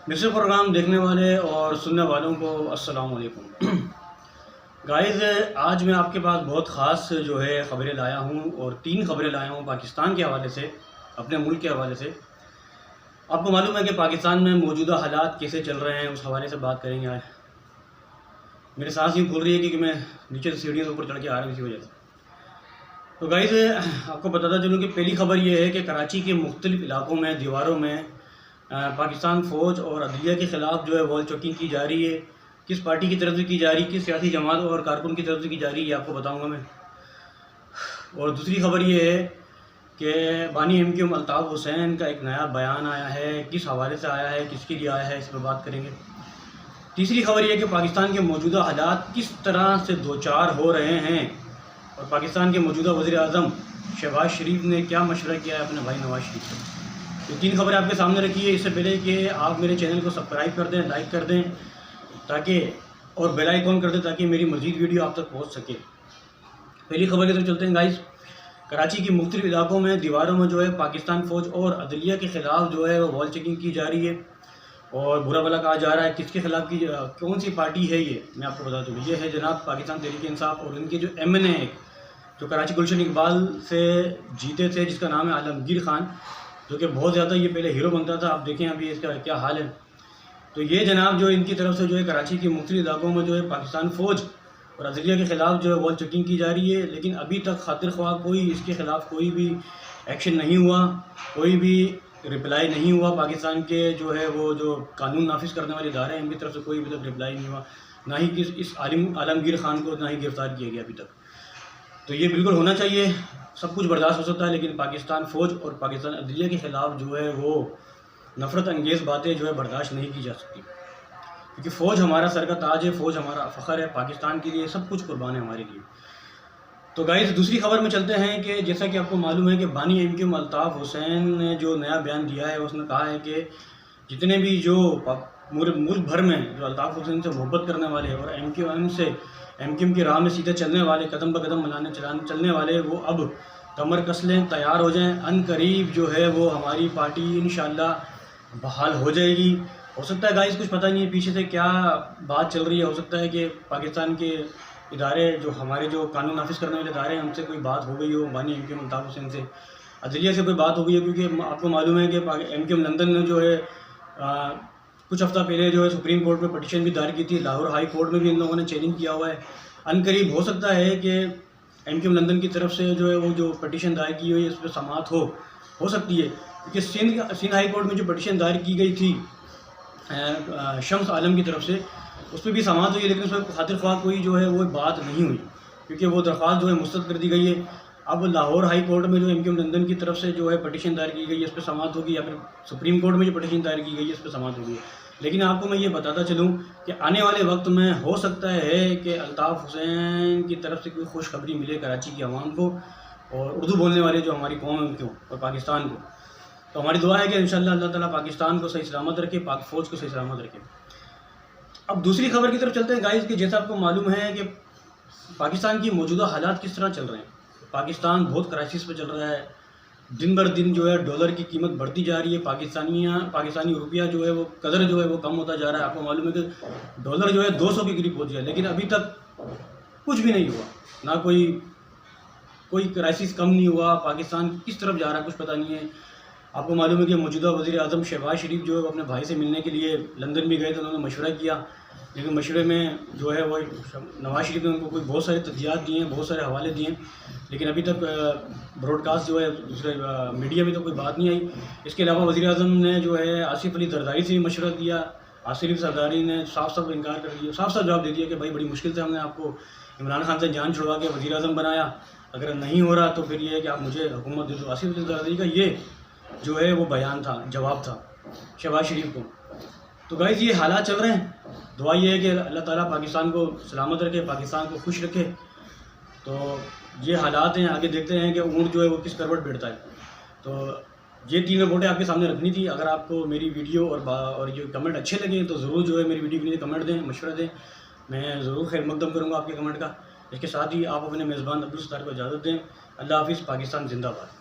मिस्र प्रोग्राम देखने वाले और सुनने वालों को अस्सलाम वालेकुम। गाइस, आज मैं आपके पास बहुत ख़ास जो है ख़बरें लाया हूँ और 3 ख़बरें लाया हूँ पाकिस्तान के हवाले से, अपने मुल्क के हवाले से। आपको मालूम है कि पाकिस्तान में मौजूदा हालात कैसे चल रहे हैं, उस हवाले से बात करेंगे आज। मेरे सांस यूँ खुल रही है क्योंकि मैं नीचे से सीढ़ियों के ऊपर चढ़ के आ रहा हूँ इसी वजह से। तो गाइस, आपको बताता चलूँ कि पहली ख़बर ये है कि कराची के मुख्तलिफ़ इलाकों में दीवारों में पाकिस्तान फ़ौज और अदलिया के ख़िलाफ़ जो है वॉल चेकिंग की जा रही है। किस पार्टी की तरफ से की जा रही है, किस सियासी जमात और कारकुन की तरफ से की जा रही है, ये आपको बताऊंगा मैं। और दूसरी ख़बर ये है कि बानी MKM अल्ताफ़ हुसैन का एक नया बयान आया है, किस हवाले से आया है, किसके लिए आया है, इस पर बात करेंगे। तीसरी ख़बर ये है कि पाकिस्तान के मौजूदा हालात किस तरह से दो चार हो रहे हैं और पाकिस्तान के मौजूदा वज़ीर आज़म शहबाज शरीफ ने क्या मशवरा किया है अपने भाई नवाज शरीफ से। ये 3 ख़बरें आपके सामने रखी है। इससे पहले कि आप मेरे चैनल को सब्सक्राइब कर दें, लाइक कर दें ताकि और बेल आइकॉन कर दें ताकि मेरी मज़ीद वीडियो आप तक पहुंच सके। पहली ख़बर की तरफ चलते हैं गाइस। कराची के मुख्तलिफ इलाकों में दीवारों में जो है पाकिस्तान फ़ौज और अदलिया के ख़िलाफ़ जो है वो वॉल चेकिंग की जा रही है और बुरा भला कहा जा रहा है। किसके ख़िलाफ़ की, कौन सी पार्टी है ये मैं आपको बता दूँ। ये है जनाब पाकिस्तान तहरीक-ए-इंसाफ और इनके जो MNA है जो कराची गुलशन इकबाल से जीते थे, जिसका नाम है आलमगीर ख़ान, जो कि बहुत ज़्यादा ये पहले हीरो बनता था। आप देखें अभी इसका क्या हाल है। तो ये जनाब जो इनकी तरफ से जो है कराची के मुख्तलिफ इलाकों में जो है पाकिस्तान फ़ौज और अदलिया के ख़िलाफ़ जो है वॉल चेकिंग की जा रही है, लेकिन अभी तक खातिर ख्वाह कोई इसके ख़िलाफ़ कोई भी एक्शन नहीं हुआ, कोई भी रिप्लाई नहीं हुआ। पाकिस्तान के जो है वो जो कानून नाफिज करने वाले इदारे हैं, इनकी तरफ से कोई अभी तक रिप्लाई नहीं हुआ, ना ही इस आलमगीर ख़ान को ना ही गिरफ़्तार किया गया अभी तक। तो ये बिल्कुल होना चाहिए। सब कुछ बर्दाश्त हो सकता है, लेकिन पाकिस्तान फ़ौज और पाकिस्तान अदलिया के ख़िलाफ़ जो है वो नफ़रत अंगेज़ बातें जो है बर्दाश्त नहीं की जा सकती, क्योंकि फ़ौज हमारा सर का ताज है, फ़ौज हमारा फ़ख्र है, पाकिस्तान के लिए सब कुछ कुर्बान है हमारे लिए। तो गाइस, दूसरी ख़बर में चलते हैं कि जैसा कि आपको मालूम है कि बानी MKM अल्ताफ़ हुसैन ने जो नया बयान दिया है, उसने कहा है कि जितने भी जो मुल्क भर में जो अल्ताफ़ हुसैन से मोहब्बत करने वाले और MKM की राह में सीधे चलने वाले, कदम ब कदम चलने वाले, वो अब कमर कस लें, तैयार हो जाएं। अनकरीब जो है वो हमारी पार्टी इंशाअल्लाह बहाल हो जाएगी। हो सकता है गाइस, कुछ पता नहीं है पीछे से क्या बात चल रही है। हो सकता है कि पाकिस्तान के इदारे जो हमारे जो कानून नाफिज करने वाले इदारे हैं, हमसे कोई बात हो गई हो, बानी MKM अल्ताफ़ हुसैन से, अदलिया से कोई बात हो गई है। क्योंकि आपको मालूम है कि MKM लंदन ने जो है कुछ हफ्ता पहले जो है सुप्रीम कोर्ट में पटिशन भी दायर की थी, लाहौर हाई कोर्ट में भी इन लोगों ने चैलेंज किया हुआ है। अनकरीब हो सकता है कि MKM लंदन की तरफ से जो है वो जो पटिशन दायर की हुई है, इस पर समाअत हो सकती है। क्योंकि सिंध हाई कोर्ट में जो पटिशन दायर की गई थी शम्स आलम की तरफ से, उस पर भी समाअत हुई है, लेकिन उसमें खातिर ख्वाह कोई जो है वो बात नहीं हुई, क्योंकि वो दरख्वास्त जो है मुस्तरद कर दी गई है। अब लाहौर हाई कोर्ट में जो MKM लंदन की तरफ से जो है पटिशन दायर की गई है, इस पर समाअत होगी, या फिर सुप्रीम कोर्ट में जो पटिशन दायर की गई है, इस पर समाअत होगी। लेकिन आपको मैं ये बताता चलूँ कि आने वाले वक्त में हो सकता है कि अल्ताफ़ हुसैन की तरफ से कोई खुशखबरी मिले कराची की आवाम को और उर्दू बोलने वाले जो हमारी कौम है उनको और पाकिस्तान को। तो हमारी दुआ है कि इंशाअल्लाह अल्लाह ताला पाकिस्तान को सही सलामत रखे, पाक फ़ौज को सही सलामत रखे। अब दूसरी खबर की तरफ चलते हैं गाइस, कि जैसा आपको मालूम है कि पाकिस्तान की मौजूदा हालात किस तरह चल रहे हैं। पाकिस्तान बहुत क्राइसिस पे चल रहा है। दिन बर दिन जो है डॉलर की कीमत बढ़ती जा रही है। पाकिस्तानी रुपया जो है वो कदर जो है वो कम होता जा रहा है। आपको मालूम है कि डॉलर जो है 200 के करीब पहुँच गया, लेकिन अभी तक कुछ भी नहीं हुआ, ना कोई क्राइसिस कम नहीं हुआ। पाकिस्तान किस तरफ जा रहा है कुछ पता नहीं है। आपको मालूम है कि मौजूदा वज़ीर आज़म शहबाज शरीफ जो है वो अपने भाई से मिलने के लिए लंदन भी गए थे, उन्होंने मशवरा किया, लेकिन मशवरे में जो है वो नवाज शरीफ ने उनको कोई बहुत सारे तथ्यात दिए हैं, बहुत सारे हवाले दिए, लेकिन अभी तक ब्रॉडकास्ट जो है दूसरे मीडिया में तो कोई बात नहीं आई। इसके अलावा वज़ीर आज़म ने जो है आसिफ अली जरदारी से भी मशवरा किया। आसिफ अली जरदारी ने साफ इनकार कर दिया, साफ जवाब दे दिया कि भाई बड़ी मुश्किल से हमने आपको इमरान खान से जान छुड़वा के वज़ीर आज़म बनाया, अगर नहीं हो रहा तो फिर ये है कि आप मुझे हुकूमत दे दो। आसिफ अली जरदारी का ये जो है वो बयान था, जवाब था शहबाज शरीफ को। तो गाइस, ये हालात चल रहे हैं। दुआ ये है कि अल्लाह ताला पाकिस्तान को सलामत रखे, पाकिस्तान को खुश रखे। तो ये हालात हैं, आगे देखते हैं कि ऊँट जो है वो किस करवट बैठता है। तो ये 3 रिपोर्टें आपके सामने रखनी थी। अगर आपको मेरी वीडियो और ये कमेंट अच्छे लगे तो ज़रूर जो है मेरी वीडियो के लिए कमेंट दें, मशवरा दें, मैं ज़रूर खैर मकदम करूँगा आपके कमेंट का। इसके साथ ही आप अपने मेज़बान अब्दुल सत्तार को इजाज़त दें। अल्लाह हाफ़िज़। पाकिस्तान जिंदाबाद।